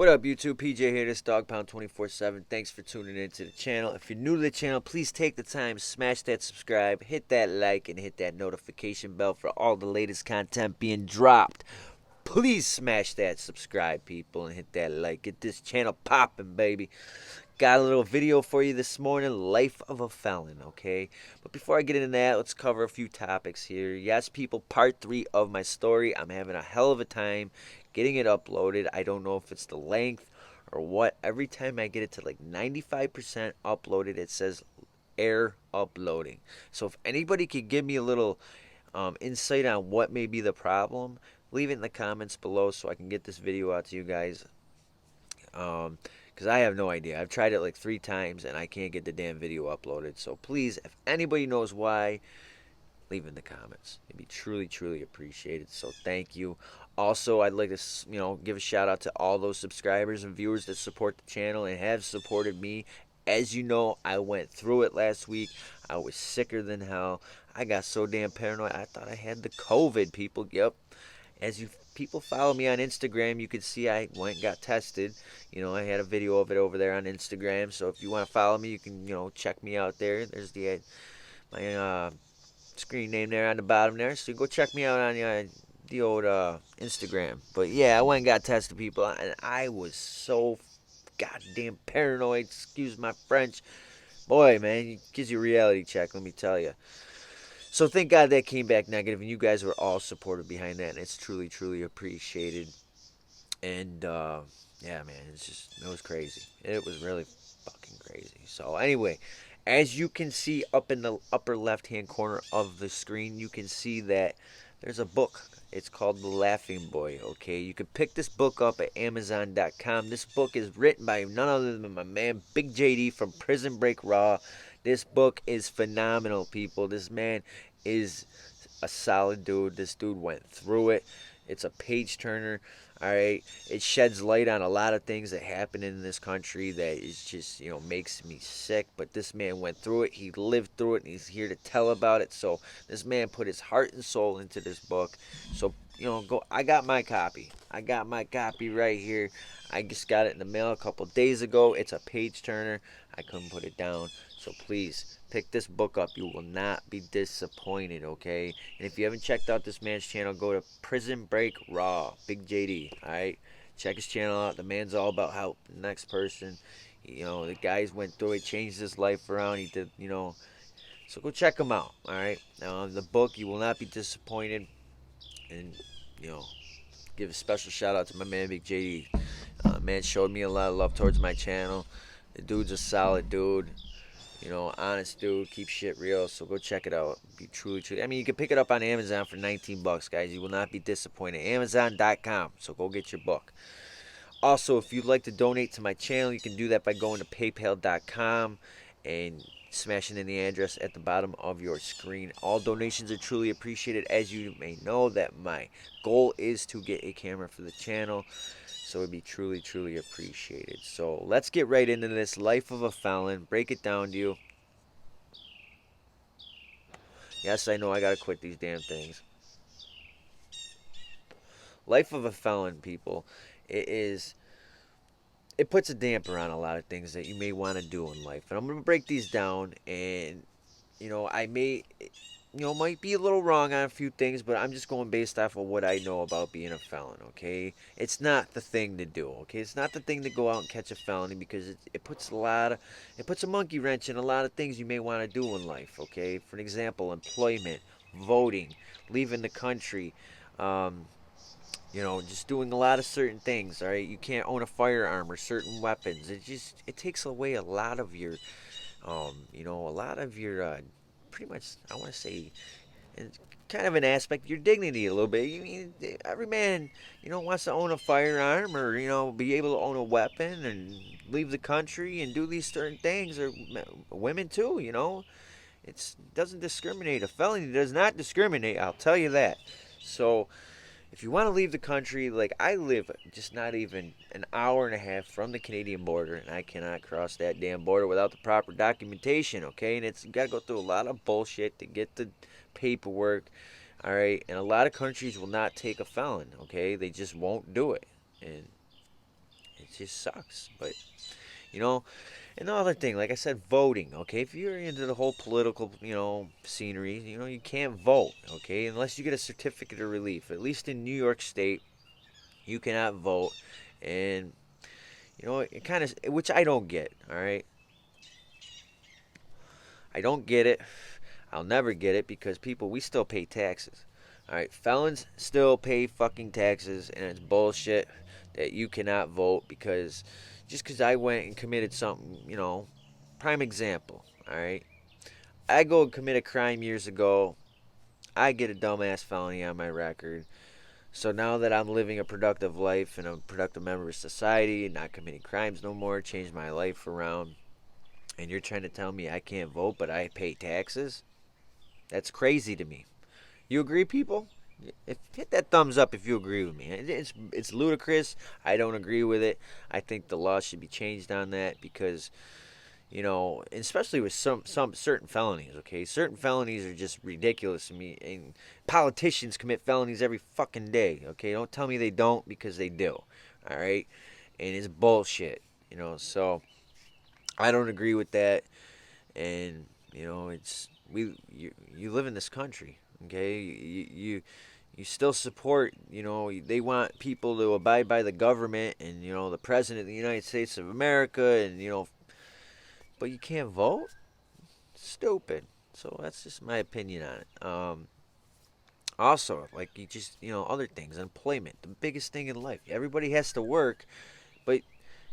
What up, YouTube? PJ here, this Dog Pound 24/7. Thanks for tuning into the channel. If you're new to the channel, please take the time, smash that subscribe, hit that like, and hit that notification bell for all the latest content being dropped. Please smash that subscribe, people, and hit that like. Get this channel popping, baby. Got a little video for you this morning, Life of a Felon, okay? But before I get into that, let's cover a few topics here. Yes, people, part 3 of my story. I'm having a hell of a time getting it uploaded. I don't know if it's the length or what. Every time I get it to like 95% uploaded, it says error uploading. So if anybody could give me a little insight on what may be the problem, leave it in the comments below so I can get this video out to you guys. Because I have no idea. I've tried it like 3 times and I can't get the damn video uploaded. So please, if anybody knows why, leave in the comments. It'd be truly, truly appreciated. So thank you. Also, I'd like to, give a shout out to all those subscribers and viewers that support the channel and have supported me. As you know, I went through it last week. I was sicker than hell. I got so damn paranoid. I thought I had the COVID, people. Yep. As you people follow me on Instagram, you can see I went and got tested. I had a video of it over there on Instagram. So if you want to follow me, you can, check me out there. There's my screen name there on the bottom there. So go check me out on the old Instagram. But yeah, I went and got tested, people, and I was so goddamn paranoid. Excuse my French. Boy, man, it gives you a reality check, let me tell you. So thank God that came back negative, and you guys were all supportive behind that, and it's truly, truly appreciated. And yeah, man, it was crazy. It was really fucking crazy. So anyway, as you can see up in the upper left-hand corner of the screen, you can see that there's a book. It's called The Laughing Boy, okay? You can pick this book up at Amazon.com. This book is written by none other than my man Big JD from Prison Break Raw. This book is phenomenal, people. This man is a solid dude. This dude went through it. It's a page turner. All right, it sheds light on a lot of things that happen in this country that is just, makes me sick. But this man went through it. He lived through it, and he's here to tell about it. So this man put his heart and soul into this book. So, go. I got my copy. I got my copy right here. I just got it in the mail a couple days ago. It's a page turner. I couldn't put it down. So please, pick this book up. You will not be disappointed, okay? And if you haven't checked out this man's channel, go to Prison Break Raw, Big JD, all right? Check his channel out. The man's all about help the next person. The guys went through it, changed his life around. He did, So go check him out, all right? The book, you will not be disappointed. And, give a special shout out to my man, Big JD. Man showed me a lot of love towards my channel. The dude's a solid dude. Honest dude, keep shit real, so go check it out. Be truly, truly. I mean, you can pick it up on Amazon for 19 bucks, guys. You will not be disappointed. Amazon.com, so go get your book. Also, if you'd like to donate to my channel, you can do that by going to paypal.com and smashing in the address at the bottom of your screen. All donations are truly appreciated. As you may know, that my goal is to get a camera for the channel. So it'd be truly, truly appreciated. So let's get right into this. Life of a Felon. Break it down to you. Yes, I know I gotta quit these damn things. Life of a Felon, people. It puts a damper on a lot of things that you may want to do in life. And I'm gonna break these down, and I may might be a little wrong on a few things, but I'm just going based off of what I know about being a felon, okay? It's not the thing to do, okay? It's not the thing to go out and catch a felony, because it puts a monkey wrench in a lot of things you may want to do in life, okay? For example, employment, voting, leaving the country, just doing a lot of certain things, all right? You can't own a firearm or certain weapons. It takes away a lot of your, pretty much, I want to say, it's kind of an aspect of your dignity a little bit. You mean every man, wants to own a firearm or be able to own a weapon and leave the country and do these certain things, or women too. It doesn't discriminate. A felony does not discriminate. I'll tell you that. So if you want to leave the country, like I live just not even an hour and a half from the Canadian border, and I cannot cross that damn border without the proper documentation, okay? And you got to go through a lot of bullshit to get the paperwork, all right? And a lot of countries will not take a felon, okay? They just won't do it. And it just sucks. But you know, another thing, like I said, voting. Okay, if you're into the whole political, scenery, you can't vote. Okay, unless you get a certificate of relief. At least in New York State, you cannot vote, and it kind of, which I don't get. All right, I don't get it. I'll never get it because people, we still pay taxes. All right, felons still pay fucking taxes, and it's bullshit that you cannot vote because just because I went and committed something, prime example. All right, I go and commit a crime years ago. I get a dumbass felony on my record. So now that I'm living a productive life and a productive member of society, not committing crimes no more, changed my life around, and you're trying to tell me I can't vote but I pay taxes? That's crazy to me. You agree, people? Hit that thumbs up if you agree with me. It's ludicrous. I don't agree with it. I think the law should be changed on that because especially with some certain felonies. Okay, certain felonies are just ridiculous to me, and politicians commit felonies every fucking day. Okay, don't tell me they don't because they do. All right, and it's bullshit. So I don't agree with that, and it's you live in this country. Okay, you still support, they want people to abide by the government and, the President of the United States of America and, but you can't vote? Stupid. So that's just my opinion on it. Also, like you just, other things, employment, the biggest thing in life. Everybody has to work, but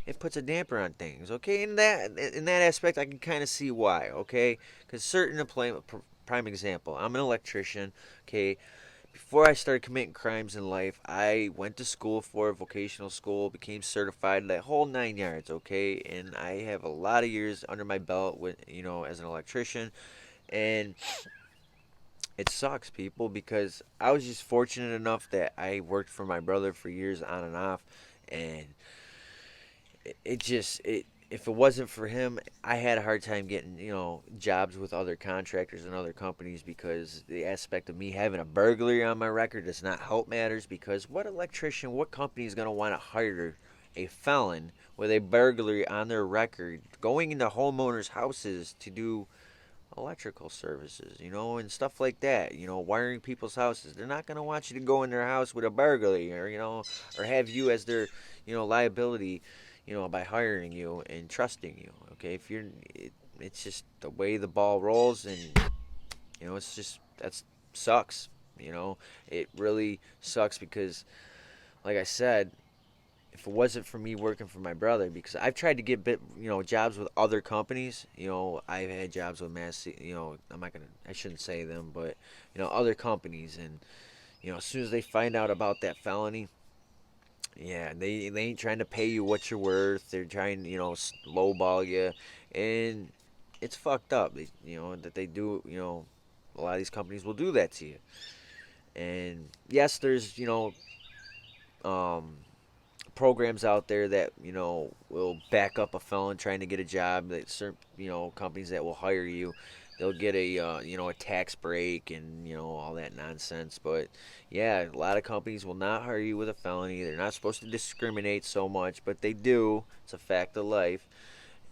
it puts a damper on things. Okay, in that aspect, I can kind of see why. Okay, because certain employment, prime example, I'm an electrician. Okay, before I started committing crimes in life, I went to school for a vocational school, became certified, that whole 9 yards, okay? And I have a lot of years under my belt with, as an electrician. And it sucks, people, because I was just fortunate enough that I worked for my brother for years on and off. And it just if it wasn't for him, I had a hard time getting jobs with other contractors and other companies because the aspect of me having a burglary on my record does not help matters. Because what electrician, what company is going to want to hire a felon with a burglary on their record, going into homeowners' houses to do electrical services, and stuff like that, wiring people's houses. They're not going to want you to go in their house with a burglary or have you as their, liability, by hiring you and trusting you. Okay, if it's just the way the ball rolls, and it's just that's sucks. It really sucks because, like I said, if it wasn't for me working for my brother, because I've tried to get jobs with other companies. I've had jobs with I'm not gonna, I shouldn't say them, but other companies, and as soon as they find out about that felony, yeah, they ain't trying to pay you what you're worth. They're trying, lowball you, and it's fucked up. That they do. A lot of these companies will do that to you. And yes, there's um, programs out there that will back up a felon trying to get a job. That certain companies that will hire you, they'll get a a tax break and all that nonsense. But yeah, a lot of companies will not hire you with a felony. They're not supposed to discriminate so much, but they do. It's a fact of life.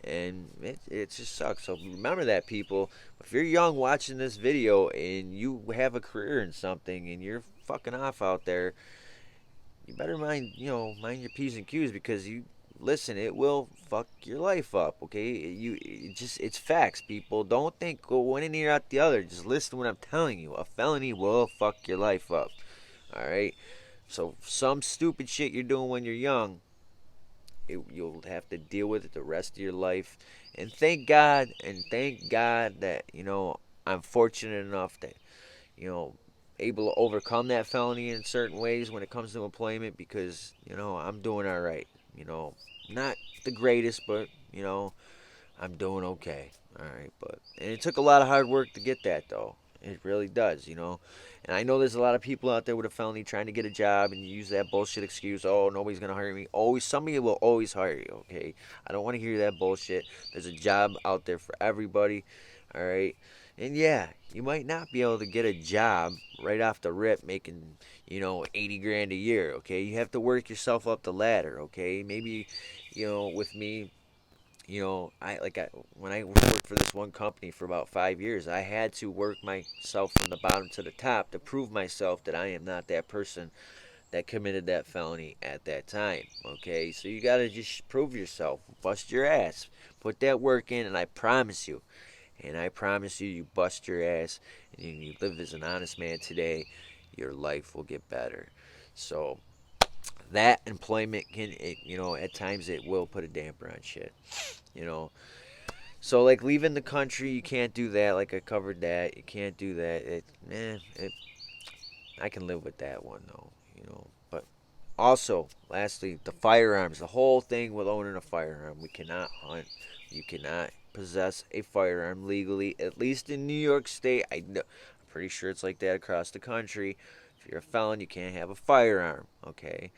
And it just sucks. So remember that, people. If you're young watching this video and you have a career in something and you're fucking off out there, you better mind your p's and q's, because you listen, it will fuck your life up. Okay, it's facts, people. Don't think go one in ear out the other. Just listen to what I'm telling you. A felony will fuck your life up. All right. So some stupid shit you're doing when you're young, you'll have to deal with it the rest of your life. And thank God that I'm fortunate enough that you know, able to overcome that felony in certain ways when it comes to employment, because, I'm doing all right. Not the greatest, but, I'm doing okay. All right. And it took a lot of hard work to get that, though. It really does. And I know there's a lot of people out there with a felony trying to get a job and use that bullshit excuse. Oh, nobody's going to hire me. Always, somebody will always hire you, okay? I don't want to hear that bullshit. There's a job out there for everybody, all right? And yeah, you might not be able to get a job right off the rip making, 80 grand a year, okay? You have to work yourself up the ladder, okay? Maybe, with me, I when I worked for this one company for about 5 years, I had to work myself from the bottom to the top to prove myself that I am not that person that committed that felony at that time. Okay, so you gotta just prove yourself, bust your ass, put that work in, and I promise you, you bust your ass, and you live as an honest man today, your life will get better. So that employment can, at times it will put a damper on shit. You know, so like leaving the country, you can't do that. Like I covered that, you can't do that. I can live with that one though. But also, lastly, the firearms. The whole thing with owning a firearm. We cannot hunt. You cannot possess a firearm legally, at least in New York State. I'm pretty sure it's like that across the country. If you're a felon, you can't have a firearm. Okay.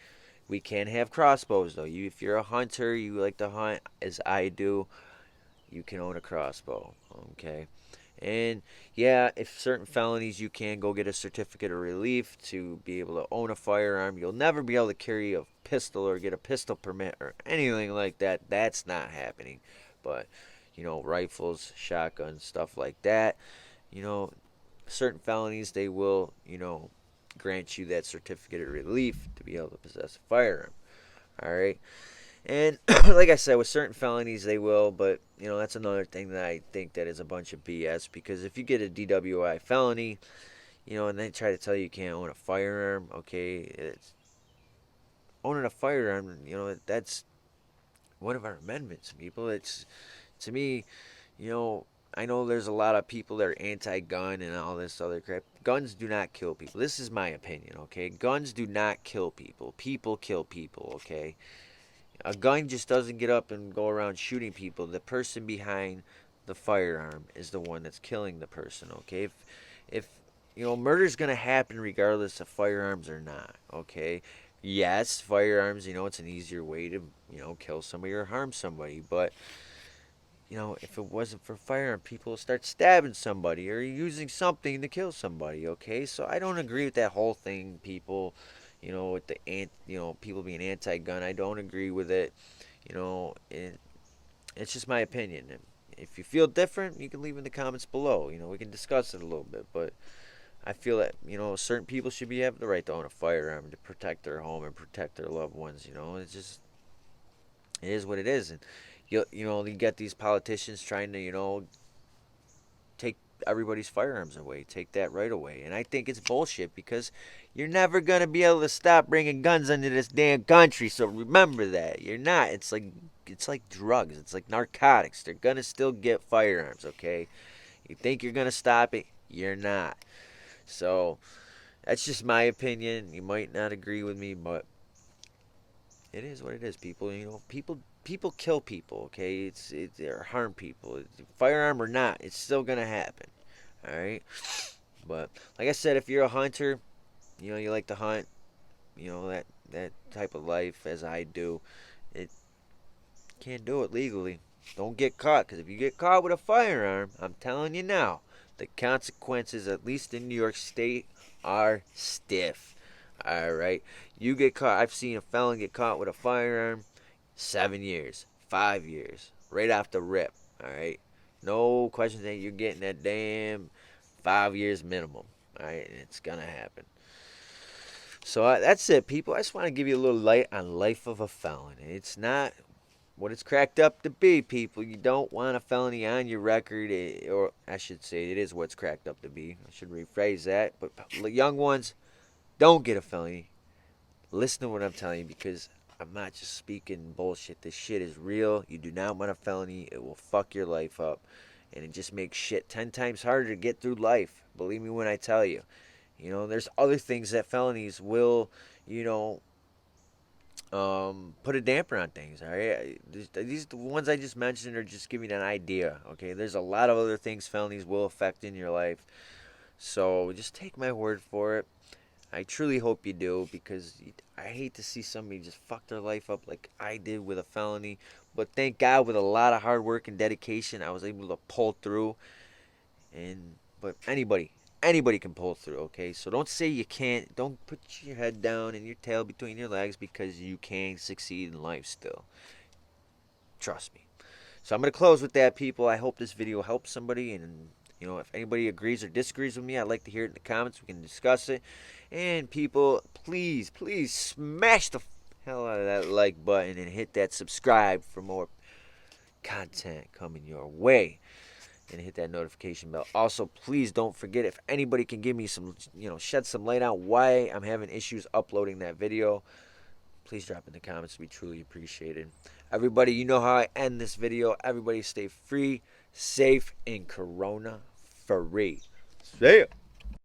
We can have crossbows though. If you're a hunter, you like to hunt, as I do, you can own a crossbow. Okay. And yeah, if certain felonies, you can go get a certificate of relief to be able to own a firearm. You'll never be able to carry a pistol or get a pistol permit or anything like that. That's not happening. But, rifles, shotguns, stuff like that, you know, certain felonies, they will, grant you that certificate of relief to be able to possess a firearm. All right. And like I said, with certain felonies they will, but that's another thing that I think that is a bunch of BS. Because if you get a DWI felony, and they try to tell you can't own a firearm, okay, owning a firearm, that's one of our amendments, people. It's to me, you know, I know there's a lot of people that are anti-gun and all this other crap. Guns do not kill people. This is my opinion, okay? Guns do not kill people. People kill people, okay? A gun just doesn't get up and go around shooting people. The person behind the firearm is the one that's killing the person. Okay, if murder's gonna happen regardless of firearms or not. Okay, yes, firearms. It's an easier way to kill somebody or harm somebody. But if it wasn't for firearm, people would start stabbing somebody or using something to kill somebody. Okay, so I don't agree with that whole thing. People, with people being anti-gun. I don't agree with it. It's just my opinion. If you feel different, you can leave in the comments below. We can discuss it a little bit. But I feel that certain people should be having the right to own a firearm to protect their home and protect their loved ones. It's just it is what it is. And you get these politicians trying to take everybody's firearms away, take that right away. And I think it's bullshit because you're never going to be able to stop bringing guns into this damn country. So remember that. You're not. It's like drugs. It's like narcotics. They're going to still get firearms, okay? You think you're going to stop it? You're not. So that's just my opinion. You might not agree with me, but it is what it is, people. People kill people, okay? It's or harm people. Firearm or not, it's still going to happen. All right, but like I said, if you're a hunter, you like to hunt, that type of life as I do, it can't do it legally. Don't get caught, because if you get caught with a firearm, I'm telling you now, the consequences, at least in New York State, are stiff. All right, you get caught. I've seen a felon get caught with a firearm, 7 years, 5 years, right off the rip. All right, no questions that you're getting that damn 5 years minimum. All right, and it's gonna happen. So that's it, people. I just want to give you a little light on life of a felon. It's not what it's cracked up to be, people. You don't want a felony on your record, or I should say, it is what's cracked up to be. I should rephrase that. But young ones, don't get a felony. Listen to what I'm telling you, because I'm not just speaking bullshit. This shit is real. You do not want a felony. It will fuck your life up. And it just makes shit 10 times harder to get through life. Believe me when I tell you. There's other things that felonies will, you know, put a damper on things. All right, these the ones I just mentioned are just giving an idea. Okay, there's a lot of other things felonies will affect in your life. So just take my word for it. I truly hope you do, because I hate to see somebody just fuck their life up like I did with a felony. But thank God, with a lot of hard work and dedication, I was able to pull through. And but anybody can pull through, okay? So don't say you can't. Don't put your head down and your tail between your legs, because you can succeed in life still. Trust me. So I'm going to close with that, people. I hope this video helps somebody, and if anybody agrees or disagrees with me, I'd like to hear it in the comments. We can discuss it. And people, please, please smash the hell out of that like button and hit that subscribe for more content coming your way. And hit that notification bell. Also, please don't forget, if anybody can give me some, shed some light on why I'm having issues uploading that video, please drop in the comments. We truly appreciate it. Everybody, you know how I end this video. Everybody stay free, safe, and corona free. See ya.